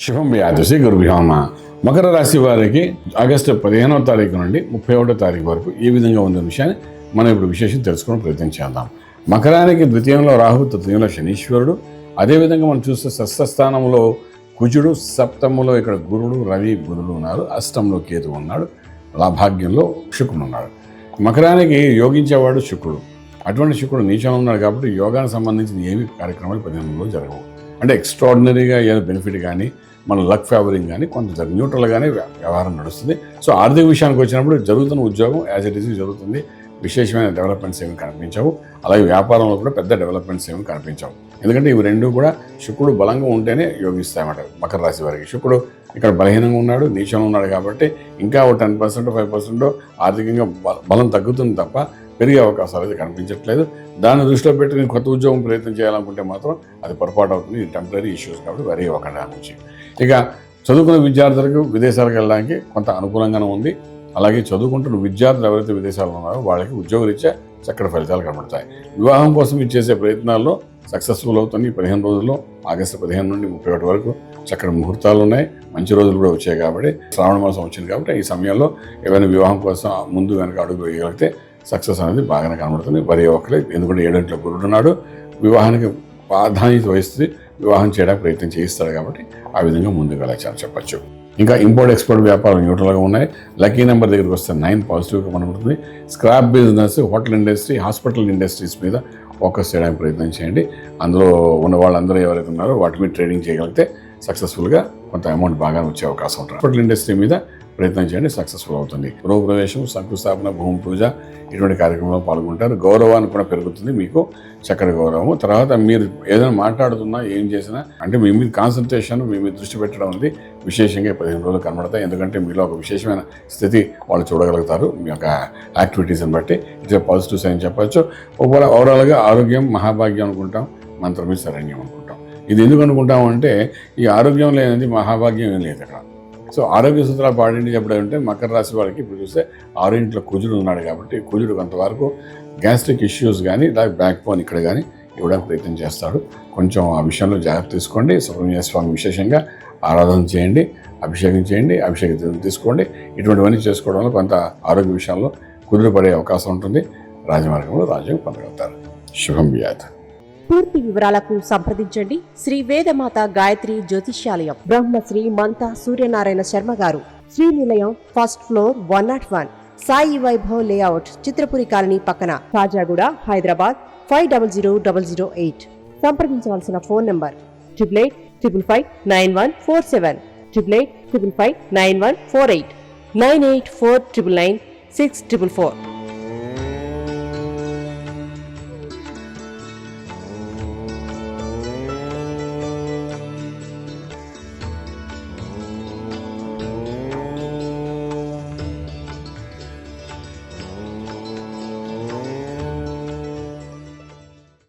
శుభం వ్యాధసి గురుభ్యోమ. మకర రాశి వారికి ఆగస్టు 15వ తారీఖు నుండి 31వ తారీఖు వరకు ఏ విధంగా ఉందనే విషయాన్ని మనం ఇప్పుడు విశేషం తెలుసుకుని ప్రయత్నం చేద్దాం. మకరానికి ద్వితీయంలో రాహు, తృతీయంలో శనీశ్వరుడు, అదేవిధంగా మనం చూస్తే షష్ఠస్థానంలో కుజుడు, సప్తమంలో ఇక్కడ గురుడు, రవి, బుధుడు ఉన్నారు, అష్టంలో కేతు ఉన్నాడు, లాభాగ్యంలో శుక్రుడు ఉన్నాడు. మకరానికి యోగించేవాడు శుక్రుడు. అటువంటి శుక్రుడు నీచంలో ఉన్నాడు కాబట్టి యోగానికి సంబంధించిన ఏవి కార్యక్రమాలు 15 జరగవు. అంటే ఎక్స్ట్రాడినరీగా ఏదో బెనిఫిట్ కానీ మన లక్ ఫేవరింగ్ కానీ కొంత న్యూట్రల్గానే వ్యవహారం నడుస్తుంది. సో ఆర్థిక విషయానికి వచ్చినప్పుడు జరుగుతున్న ఉద్యోగం యాజ్ ఇట్ ఈజ్ జరుగుతుంది. విశేషమైన డెవలప్మెంట్స్ ఏమి కనిపించవు. అలాగే వ్యాపారంలో కూడా పెద్ద డెవలప్మెంట్స్ ఏమి కనిపించవు. ఎందుకంటే ఇవి రెండు కూడా శుక్రుడు బలంగా ఉంటేనే యోగిస్తాయన్నమాట. మకర రాశి వారికి శుక్రుడు ఇక్కడ బలహీనంగా ఉన్నాడు, నీచంలో ఉన్నాడు కాబట్టి ఇంకా 10% 5% ఆర్థికంగా బలం తగ్గుతుంది తప్ప పెరిగే అవకాశాలు అయితే కనిపించట్లేదు. దాన్ని దృష్టిలో పెట్టుకుని కొత్త ఉద్యోగం ప్రయత్నం చేయాలనుకుంటే మాత్రం అది పొరపాటు అవుతుంది. ఇది టెంపరీ ఇష్యూస్ కాబట్టి వరి అవ్వకండి దాని నుంచి. ఇక చదువుకున్న విద్యార్థులకు విదేశాలకు వెళ్ళడానికి కొంత అనుకూలంగానే ఉంది. అలాగే చదువుకుంటున్న విద్యార్థులు ఎవరైతే విదేశాల్లో ఉన్నారో వాళ్ళకి ఉద్యోగరీత్యా చక్కటి ఫలితాలు కనబడతాయి. వివాహం కోసం చేసే ప్రయత్నాల్లో సక్సెస్ఫుల్ అవుతుంది. 15 రోజుల్లో ఆగస్టు 15 నుండి 31 వరకు చక్కటి ముహూర్తాలు ఉన్నాయి. మంచి రోజులు కూడా వచ్చాయి కాబట్టి శ్రావణ మాసం వచ్చింది కాబట్టి ఈ సమయంలో ఏమైనా వివాహం కోసం ముందు వెనక అడుగులు వేయగలిగితే సక్సెస్ అనేది బాగానే కనబడుతుంది. వరి ఒక్కలే, ఎందుకంటే 7 గురుడు ఉన్నాడు, వివాహానికి ప్రాధాన్యత వహిస్తుంది, వివాహం చేయడానికి ప్రయత్నం చేయిస్తాడు కాబట్టి ఆ విధంగా ముందుకు వెళ్ళాలని చెప్పచ్చు. ఇంకా ఇంపోర్ట్ ఎక్స్పోర్ట్ వ్యాపారం న్యూట్రల్గా ఉన్నాయి. లక్కీ నెంబర్ దగ్గరికి వస్తే 9 పాజిటివ్గా కనబడుతుంది. Scrap business, hotel industry, hospital industries మీద ఫోకస్ చేయడానికి ప్రయత్నం చేయండి. అందులో ఉన్న వాళ్ళందరూ ఎవరైతే ఉన్నారో వాటి మీద ట్రేడింగ్ చేయగలిగితే సక్సెస్ఫుల్గా కొంత అమౌంట్ బాగా వచ్చే అవకాశం ఉంటుంది. హాస్పిటల్ ఇండస్ట్రీ మీద ప్రయత్నం చేయండి, సక్సెస్ఫుల్ అవుతుంది. గృహప్రవేశం, శంకుస్థాపన, భూమి పూజ ఇటువంటి కార్యక్రమంలో పాల్గొంటారు. గౌరవాన్ని కూడా పెరుగుతుంది, మీకు చక్కటి గౌరవం. తర్వాత మీరు ఏదైనా మాట్లాడుతున్నా ఏం చేసినా అంటే మీ మీద కాన్సన్ట్రేషన్, మీ మీద దృష్టి పెట్టడం అనేది విశేషంగా 15 రోజులు కనబడతాయి. ఎందుకంటే మీలో ఒక విశేషమైన స్థితి వాళ్ళు చూడగలుగుతారు మీ యొక్క యాక్టివిటీస్ని బట్టి. ఇట్స్ పాజిటివ్ సైన్ చెప్పచ్చు. ఓవరాల్గా ఆరోగ్యం మహాభాగ్యం అనుకుంటాం, మంత్రమే శరణ్యం అనుకుంటాం. ఇది ఎందుకు అనుకుంటాం అంటే ఈ ఆరోగ్యం లేనిది మహాభాగ్యం ఏం లేదు అక్కడ. సో ఆరోగ్య సూత్రాలు పాటించి చెప్పడంటే మకర రాశి వారికి ఇప్పుడు చూస్తే 6 ఇంట్లో కుజుడు ఉన్నాడు కాబట్టి కుజుడు కొంతవరకు గ్యాస్ట్రిక్ ఇష్యూస్ కానీ లేదా బ్యాక్ బోన్ ఇక్కడ కానీ ఇవ్వడానికి ప్రయత్నం చేస్తాడు. కొంచెం ఆ విషయంలో జాగ్రత్త తీసుకోండి. సుబ్రహ్మణ్య స్వామి విశేషంగా ఆరాధన చేయండి, అభిషేకం చేయండి, అభిషేకం తీసుకోండి. ఇటువంటివన్నీ చేసుకోవడం వల్ల కొంత ఆరోగ్య విషయంలో కుదురుపడే అవకాశం ఉంటుంది. రాజమార్గంలో రాజ్యం పొందగలుగుతారు. శుభం వ్యాధి. పూర్తి వివరాలకు సంప్రదించండి శ్రీ వేదమాత గాయత్రి జ్యోతిష్యాలయం, బ్రహ్మశ్రీ మంతా సూర్యనారాయణ శర్మ గారు, Srinilayam, first floor, 101, Sai Vaibhav layout, Chitrapuri colony పక్కన, కాజాగూడ, హైదరాబాద్ 500008. సంప్రదించవలసిన ఫోన్ నంబర్ 8855559147, 8855559148, 9849996644.